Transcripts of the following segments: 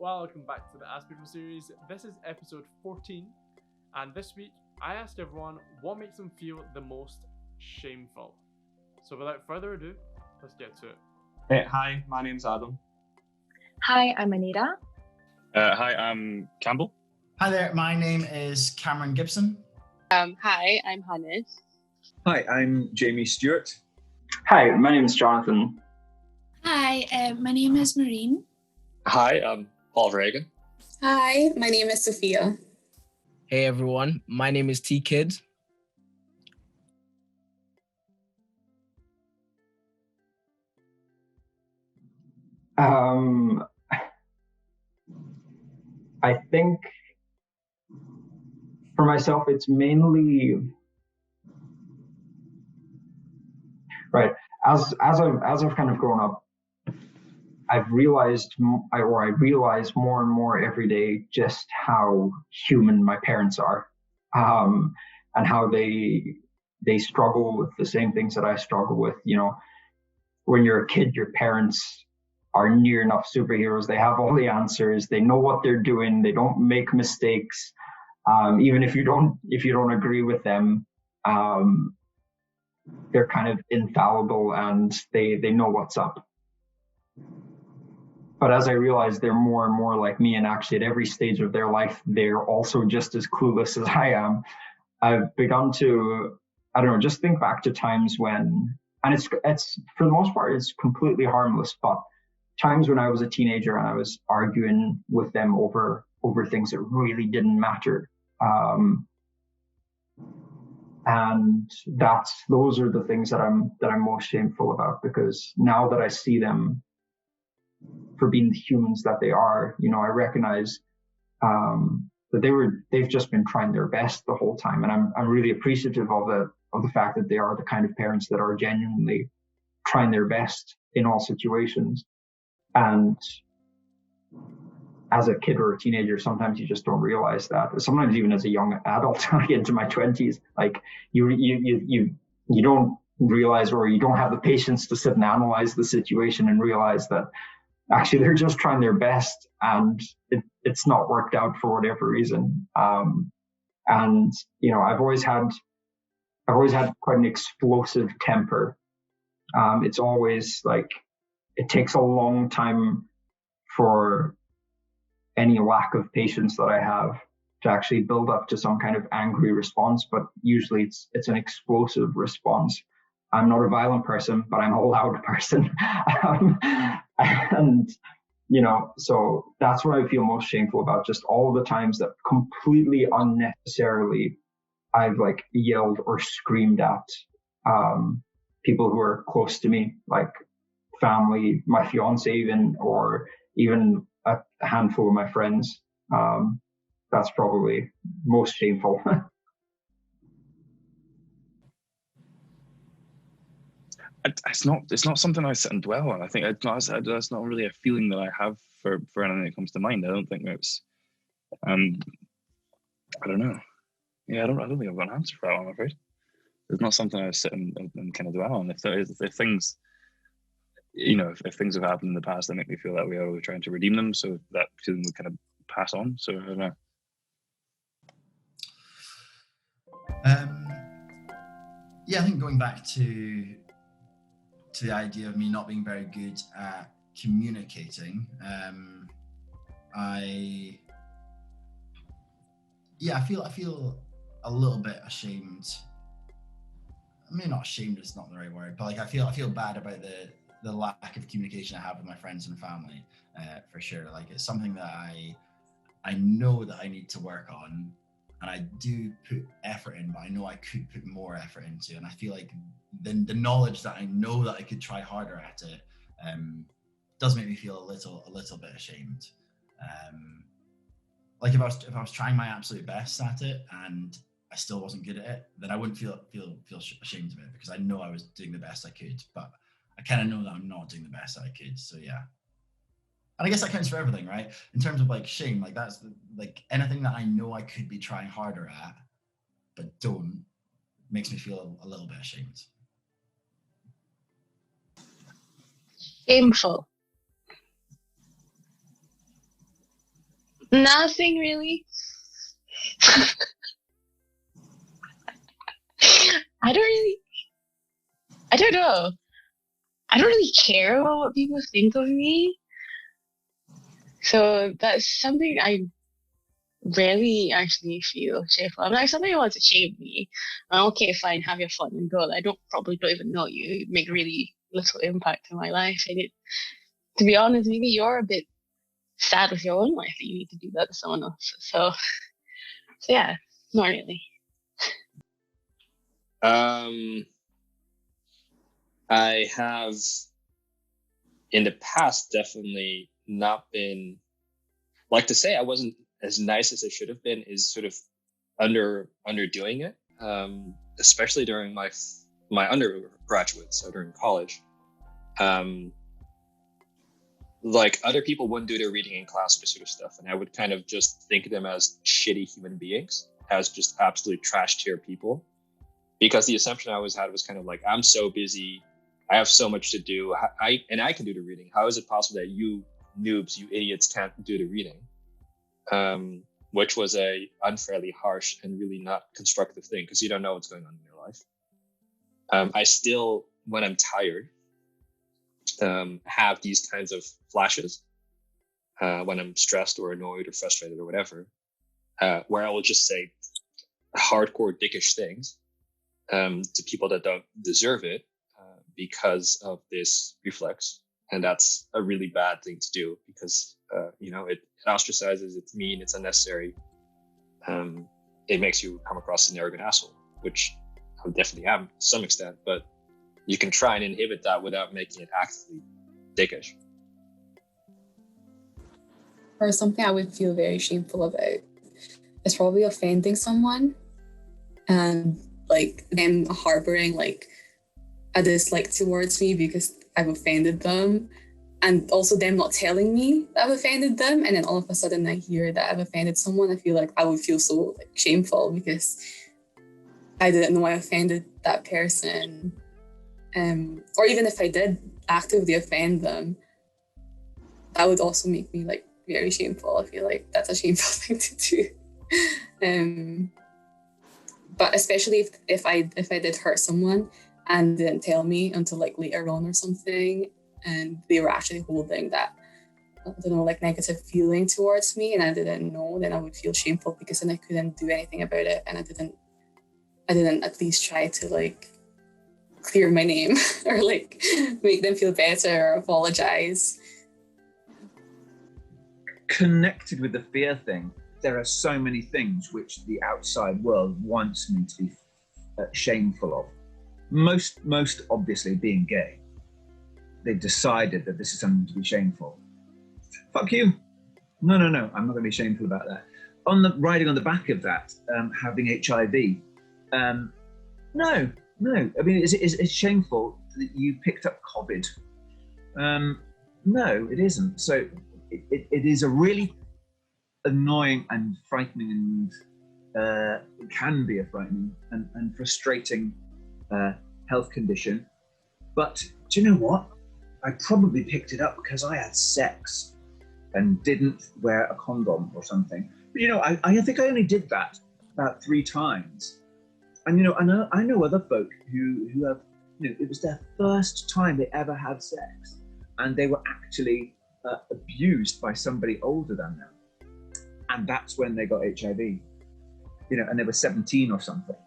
welcome back to the AskPeople series. This is episode 14, and this week I asked everyone what makes them feel the most shameful. So without further ado, let's get to it. Hey, hi, my name's Adam. Hi, I'm Anita. Hi, I'm Campbell. Hi there, my name is Cameron Gibson. Hi, I'm Hannes. Hi, I'm Jamie Stewart. Hi, my name is Jonathan. Hi, my name is Maureen. Hi, I'm Paul Reagan. Hi, my name is Sophia. Hey everyone, my name is T-Kid. I think for myself, it's mainly right. As I've kind of grown up, I realize more and more every day just how human my parents are, and how they struggle with the same things that I struggle with. You know, when you're a kid, your parents are near enough superheroes. They have all the answers. They know what they're doing. They don't make mistakes. Even if you don't agree with them, they're kind of infallible and they know what's up. But as I realize they're more and more like me, and actually at every stage of their life, they're also just as clueless as I am, I've begun to, I don't know, just think back to times when, and it's for the most part, it's completely harmless, but times when I was a teenager and I was arguing with them over things that really didn't matter. And those are the things that I'm most shameful about, because now that I see them for being the humans that they are, you know, I recognize that they've just been trying their best the whole time, and I'm really appreciative of the fact that they are the kind of parents that are genuinely trying their best in all situations. And as a kid or a teenager, sometimes you just don't realize that. Sometimes even as a young adult, like into my 20s, like you don't realize, or you don't have the patience to sit and analyze the situation and realize that actually they're just trying their best and it's not worked out for whatever reason. And you know, I've always had quite an explosive temper. It's always like, it takes a long time for any lack of patience that I have to actually build up to some kind of angry response, but usually it's an explosive response. I'm not a violent person, but I'm a loud person. And, you know, so that's what I feel most shameful about, just all the times that completely unnecessarily I've like yelled or screamed at people who are close to me, like family, my fiance even, or even a handful of my friends. That's probably most shameful. It's not something I sit and dwell on. I think that's not really a feeling that I have for anything that comes to mind. I don't think that's I don't know. Yeah, I don't think I've got an answer for that one, I'm afraid. It's not something I sit and kind of dwell on. If things, you know, if things have happened in the past that make me feel that way, I was trying to redeem them, so that feeling would kind of pass on. So I don't know. Yeah, I think going back to the idea of me not being very good at communicating, I feel a little bit ashamed. I mean, not ashamed is not the right word, but like I feel bad about the lack of communication I have with my friends and family, for sure. Like, it's something that I know that I need to work on, and I do put effort in, but I know I could put more effort into. And I feel like the knowledge that I know that I could try harder at it does make me feel a little bit ashamed. Like if I was trying my absolute best at it and I still wasn't good at it, then I wouldn't feel ashamed of it, because I know I was doing the best I could, but I kind of know that I'm not doing the best I could. So yeah. And I guess that counts for everything, right? In terms of like shame, like that's like anything that I know I could be trying harder at, but don't, makes me feel a little bit ashamed. Shameful. Nothing really. I don't know. I don't really care about what people think of me. So that's something I rarely actually feel shameful. I'm like, somebody wants to shame me. I'm okay, fine, have your fun and go. I don't even know you. You make really little impact in my life. And to be honest, maybe you're a bit sad with your own life that you need to do that to someone else. So yeah, not really. I have in the past definitely not been, like, to say I wasn't as nice as I should have been is sort of underdoing it, especially during my undergraduate, so during college. Like, other people wouldn't do their reading in class or this sort of stuff, and I would kind of just think of them as shitty human beings, as just absolute trash tier people, because the assumption I always had was kind of like, I'm so busy, I have so much to do, I can do the reading. How is it possible that you noobs, you idiots, can't do the reading? Which was a unfairly harsh and really not constructive thing, because you don't know what's going on in your life. I still, when I'm tired, have these kinds of flashes when I'm stressed or annoyed or frustrated or whatever, where I will just say hardcore dickish things to people that don't deserve it because of this reflex. And that's a really bad thing to do, because it ostracizes, it's mean, it's unnecessary. It makes you come across as an arrogant asshole, which I definitely am to some extent, but you can try and inhibit that without making it actively dickish. Or something I would feel very shameful about is probably offending someone and like them harboring like a dislike towards me because I've offended them, and also them not telling me that I've offended them, and then all of a sudden I hear that I've offended someone. I feel like I would feel so like shameful because I didn't know I offended that person. Or even if I did actively offend them, that would also make me like very shameful. I feel like that's a shameful thing to do. But especially if I did hurt someone and didn't tell me until like later on or something, and they were actually holding that, I don't know, like negative feeling towards me, and I didn't know, then I would feel shameful because then I couldn't do anything about it, and I didn't at least try to like clear my name or like make them feel better or apologize. Connected with the fear thing, there are so many things which the outside world wants me to be shameful of. Most obviously being gay. They've decided that this is something to be shameful. Fuck you. No, I'm not going to be shameful about that. Riding on the back of that, having HIV. No. I mean, is it shameful that you picked up COVID? No, it isn't. So it is a really annoying and frightening, and it can be a frightening and frustrating health condition. But do you know what? I probably picked it up because I had sex and didn't wear a condom or something. But I think I only did that about 3 times. And I know other folk who have, it was their first time they ever had sex, and they were actually abused by somebody older than them, and that's when they got HIV. And they were 17 or something,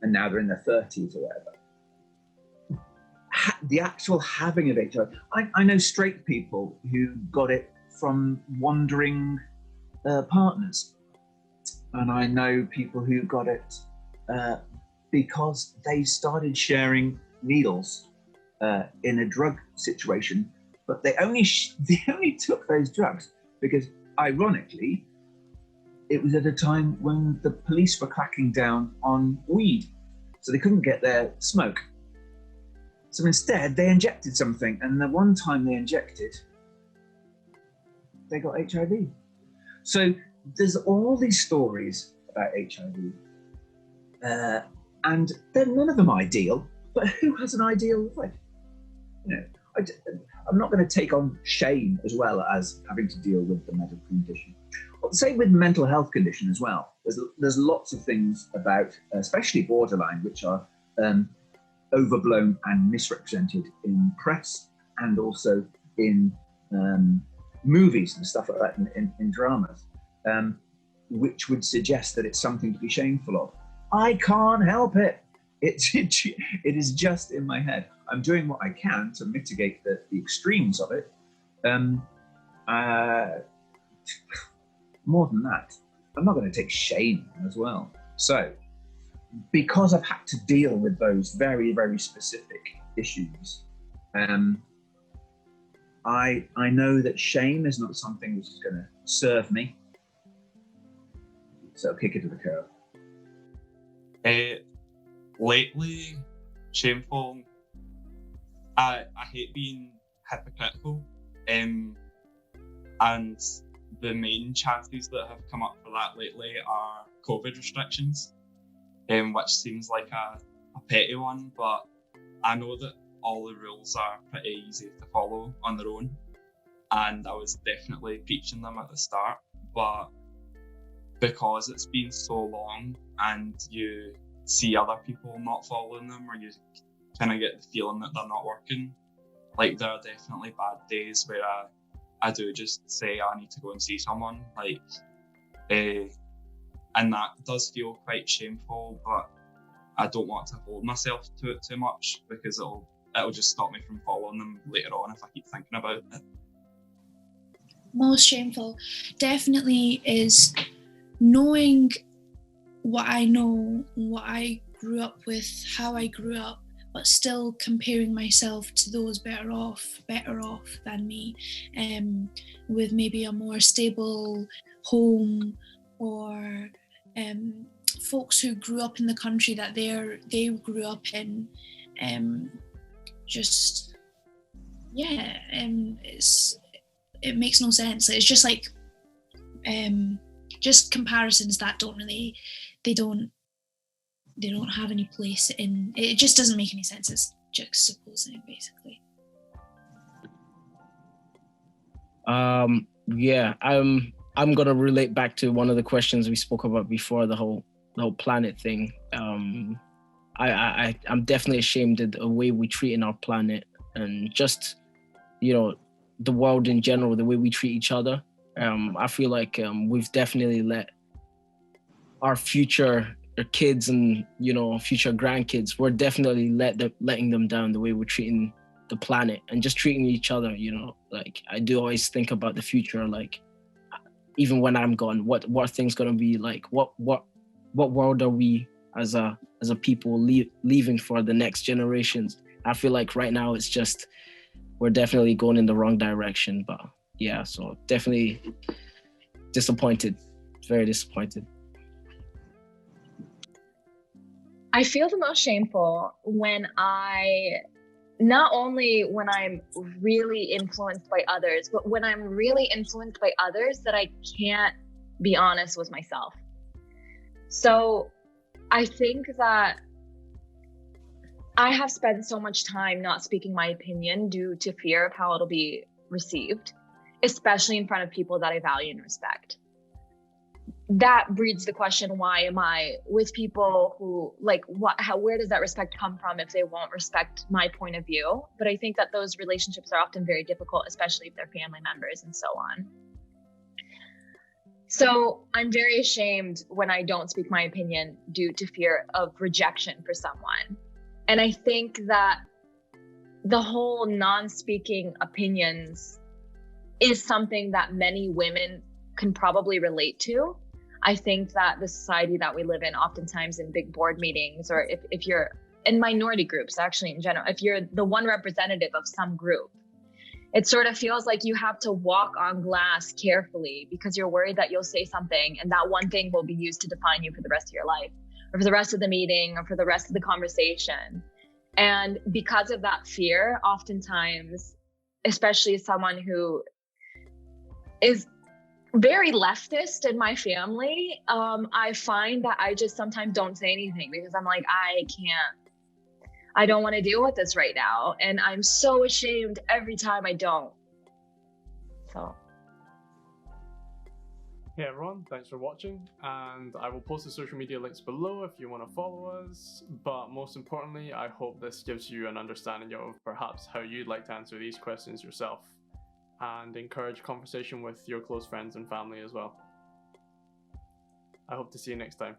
and now they're in their 30s or whatever. The actual having of HIV, I know straight people who got it from wandering partners, and I know people who got it because they started sharing needles in a drug situation, but they only took those drugs because, ironically, it was at a time when the police were cracking down on weed, so they couldn't get their smoke. So instead, they injected something, and the one time they injected, they got HIV. So there's all these stories about HIV, and they're none of them ideal, but who has an ideal life? I'm not going to take on shame as well as having to deal with the medical condition. Same with mental health condition as well. There's lots of things about, especially borderline, which are overblown and misrepresented in press and also in movies and stuff like that, in dramas, which would suggest that it's something to be shameful of. I can't help it. It is just in my head. I'm doing what I can to mitigate the extremes of it. More than that, I'm not going to take shame as well. So, because I've had to deal with those very, very specific issues, I know that shame is not something which is going to serve me. So I'll kick it to the curb. Lately, shameful. I hate being hypocritical, and the main charities that have come up for that lately are COVID restrictions, which seems like a petty one, but I know that all the rules are pretty easy to follow on their own, and I was definitely preaching them at the start, but because it's been so long and you see other people not following them, or you kind of get the feeling that they're not working, like there are definitely bad days where I do just say I need to go and see someone, and that does feel quite shameful, but I don't want to hold myself to it too much because it'll just stop me from following them later on if I keep thinking about it. Most shameful definitely is knowing what I know, what I grew up with, how I grew up, but still comparing myself to those better off than me, with maybe a more stable home, or folks who grew up in the country that they grew up in. It makes no sense. It's just like just comparisons that they don't have any place in it. Just doesn't make any sense. It's juxtaposing basically. I'm gonna relate back to one of the questions we spoke about before, the whole planet thing. I'm definitely ashamed of the way we treat in our planet, and just, the world in general, the way we treat each other. I feel like we've definitely let our future kids and future grandkids, we're definitely letting them down the way we're treating the planet and just treating each other. Like I do always think about the future, like even when I'm gone, what things gonna be like? What world are we as a people leaving for the next generations? I feel like right now it's just, we're definitely going in the wrong direction. But yeah, so definitely disappointed, very disappointed. I feel the most shameful not only when I'm really influenced by others, but when I'm really influenced by others that I can't be honest with myself. So I think that I have spent so much time not speaking my opinion due to fear of how it'll be received, especially in front of people that I value and respect. That breeds the question, why am I with people who, where does that respect come from if they won't respect my point of view? But I think that those relationships are often very difficult, especially if they're family members and so on. So I'm very ashamed when I don't speak my opinion due to fear of rejection for someone. And I think that the whole non-speaking opinions is something that many women can probably relate to. I think that the society that we live in, oftentimes in big board meetings, or if you're in minority groups, actually in general, if you're the one representative of some group, it sort of feels like you have to walk on glass carefully because you're worried that you'll say something and that one thing will be used to define you for the rest of your life, or for the rest of the meeting, or for the rest of the conversation. And because of that fear, oftentimes, especially as someone who is very leftist in my family, I find that I just sometimes don't say anything because I'm like, I don't want to deal with this right now. And I'm so ashamed every time I don't. So. Hey everyone, thanks for watching, and I will post the social media links below if you want to follow us, but most importantly, I hope this gives you an understanding of perhaps how you'd like to answer these questions yourself, and encourage conversation with your close friends and family as well. I hope to see you next time.